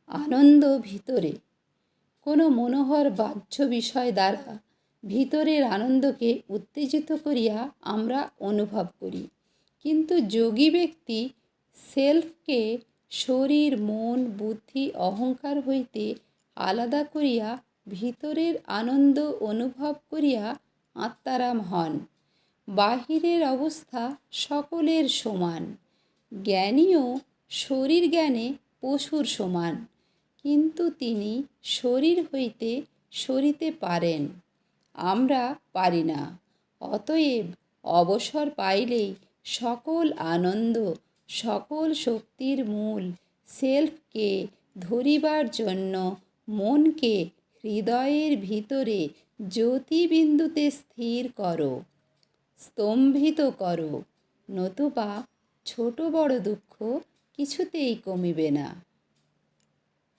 আনন্দ ভিতরে। কোনো মনোহর বাহ্য বিষয় দ্বারা ভিতরের আনন্দকে উত্তেজিত করিয়া আমরা অনুভব করি। কিন্তু যোগী ব্যক্তি সেলফকে শরীর, মন, বুদ্ধি, অহংকার হইতে আলাদা করিয়া ভিতরের আনন্দ অনুভব করিয়া আত্মারাম হন। বাহিরের অবস্থা সকলের সমান। জ্ঞানীও শরীর জ্ঞানে পশুর সমান, কিন্তু তিনি শরীর হইতে সরিতে পারেন, আমরা পারি না। অতএব অবসর পাইলেই সকল আনন্দ, সকল শক্তির মূল সেলফকে ধরিবার জন্য মনকে হৃদয়ের ভিতরে জ্যোতিবিন্দুতে স্থির করো, স্তম্ভিত করো, নতুবা ছোট বড় দুঃখ কিছুতেই কমিবে না।